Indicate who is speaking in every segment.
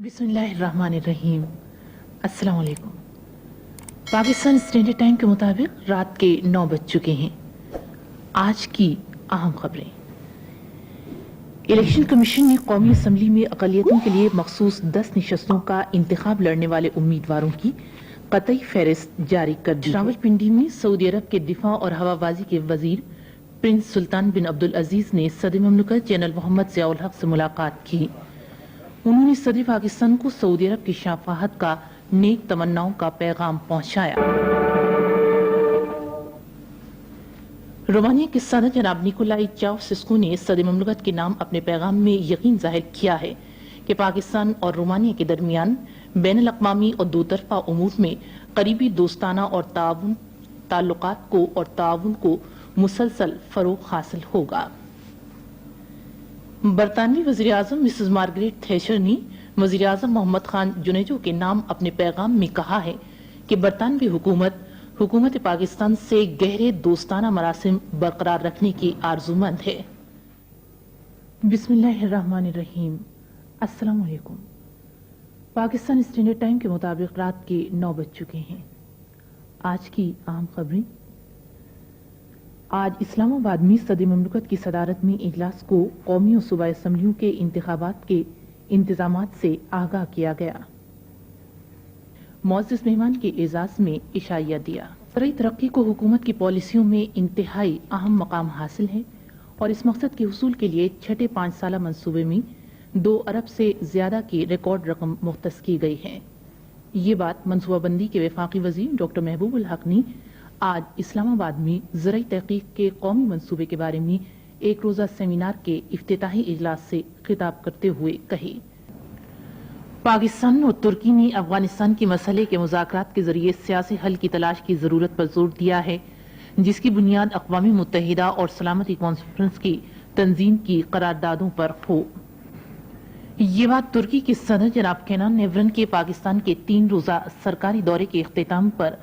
Speaker 1: بسم اللہ الرحمن الرحیم۔ السلام علیکم۔ پاکستان اسٹینڈرڈ ٹائم کے مطابق رات کے 9 بج چکے ہیں۔ آج کی اہم خبریں۔ الیکشن کمیشن نے قومی اسمبلی میں اقلیتوں کے لیے مخصوص 10 نشستوں کا انتخاب لڑنے والے امیدواروں کی قطعی فہرست جاری کر دی۔ راولپنڈی میں سعودی عرب کے دفاع اور ہوا بازی کے وزیر پرنس سلطان بن عبدالعزیز نے صدر مملکت جنرل محمد ضیاء الحق سے ملاقات کی۔ انہوں نے صدر پاکستان کو سعودی عرب کی شفاعت کا نیک تمناؤں کا پیغام پہنچایا۔ رومانیہ کے صدر جناب نیکولائی چاوشسکو نے صدر مملکت کے نام اپنے پیغام میں یقین ظاہر کیا ہے کہ پاکستان اور رومانیہ کے درمیان بین الاقوامی اور دو طرفہ امور میں قریبی دوستانہ اور تعلقات کو اور تعاون کو مسلسل فروغ حاصل ہوگا۔ برطانوی وزیراعظم مسز مارگریٹ تھیچر نے وزیراعظم محمد خان جونیجو کے نام اپنے پیغام میں کہا ہے کہ برطانوی حکومت پاکستان سے گہرے دوستانہ مراسم برقرار رکھنے کی آرزومند ہے۔ بسم اللہ الرحمن الرحیم۔ السلام علیکم۔ پاکستان اسٹینڈرڈ ٹائم کے مطابق رات کے 9 بج چکے ہیں۔ آج کی اہم خبریں۔ آج اسلام آباد میں صدر مملکت کی صدارت میں اجلاس کو قومی اور صوبائی اسمبلیوں کے انتخابات کے انتظامات سے آگاہ کیا گیا۔ معزز مہمان کے اعزاز میں عشائیہ دیا۔ زرعی ترقی کو حکومت کی پالیسیوں میں انتہائی اہم مقام حاصل ہے اور اس مقصد کے حصول کے لیے چھٹے 5 سالہ منصوبے میں 2 ارب سے زیادہ کی ریکارڈ رقم مختص کی گئی ہے۔ یہ بات منصوبہ بندی کے وفاقی وزیر ڈاکٹر محبوب الحق نے آج اسلام آباد میں زرعی تحقیق کے قومی منصوبے کے بارے میں ایک روزہ سیمینار کے افتتاحی اجلاس سے خطاب کرتے ہوئے کہی۔ پاکستان اور ترکی نے افغانستان کے مسئلے کے مذاکرات کے ذریعے سیاسی حل کی تلاش کی ضرورت پر زور دیا ہے، جس کی بنیاد اقوام متحدہ اور سلامتی کانفرنس کی تنظیم کی قراردادوں پر ہو۔ یہ بات ترکی کے صدر جناب کینان ایورن کے پاکستان کے 3 روزہ سرکاری دورے کے اختتام پر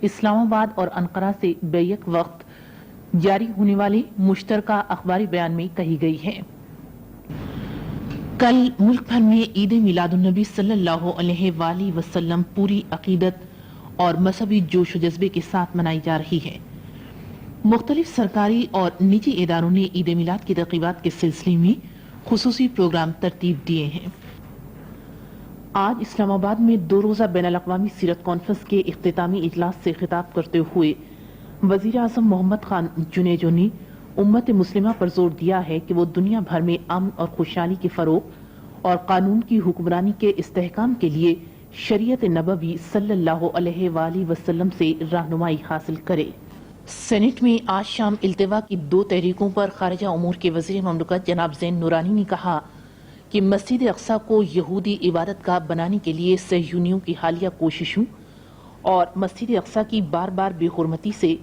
Speaker 1: اسلام آباد اور انقرہ سے بیک وقت جاری ہونے والے مشترکہ اخباری بیان میں کہی گئی ہے۔ کل ملک بھر میں عید میلاد النبی صلی اللہ علیہ وآلہ وسلم پوری عقیدت اور مذہبی جوش و جذبے کے ساتھ منائی جا رہی ہے۔ مختلف سرکاری اور نجی اداروں نے عید میلاد کی تقریبات کے سلسلے میں خصوصی پروگرام ترتیب دیے ہیں۔ آج اسلام آباد میں 2 روزہ بین الاقوامی سیرت کانفرنس کے اختتامی اجلاس سے خطاب کرتے ہوئے وزیر اعظم محمد خان جونیجو نے امت مسلمہ پر زور دیا ہے کہ وہ دنیا بھر میں امن اور خوشحالی کے فروغ اور قانون کی حکمرانی کے استحکام کے لیے شریعت نبوی صلی اللہ علیہ وآلہ وسلم سے رہنمائی حاصل کرے۔ سینٹ میں آج شام التوا کی 2 تحریکوں پر خارجہ امور کے وزیر مملکت جناب زین نورانی نے کہا کہ مسجد اقصی کو یہودی عبادت گاہ بنانے کے لیے صہیونیوں کی حالیہ کوششوں اور مسجد اقصی کی بار بار بے حرمتی سے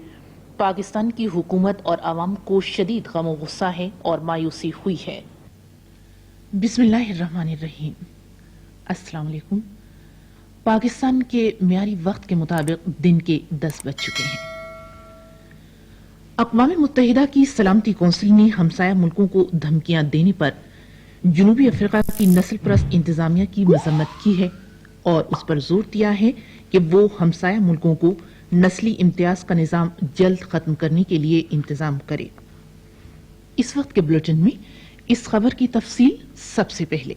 Speaker 1: پاکستان کی حکومت اور عوام کو شدید غم و غصہ ہے اور مایوسی ہوئی ہے۔ بسم اللہ الرحمن الرحیم۔ السلام علیکم۔ پاکستان کے معیاری وقت کے مطابق دن کے 10 بج چکے ہیں۔ اقوام متحدہ کی سلامتی کونسل نے ہمسایہ ملکوں کو دھمکیاں دینے پر جنوبی افریقہ کی نسل پرست انتظامیہ کی مذمت کی ہے اور اس پر زور دیا ہے کہ وہ ہمسایہ ملکوں کو نسلی امتیاز کا نظام جلد ختم کرنے کے لیے انتظام کرے۔ اس وقت کے بلیٹن میں اس خبر کی تفصیل سب سے پہلے۔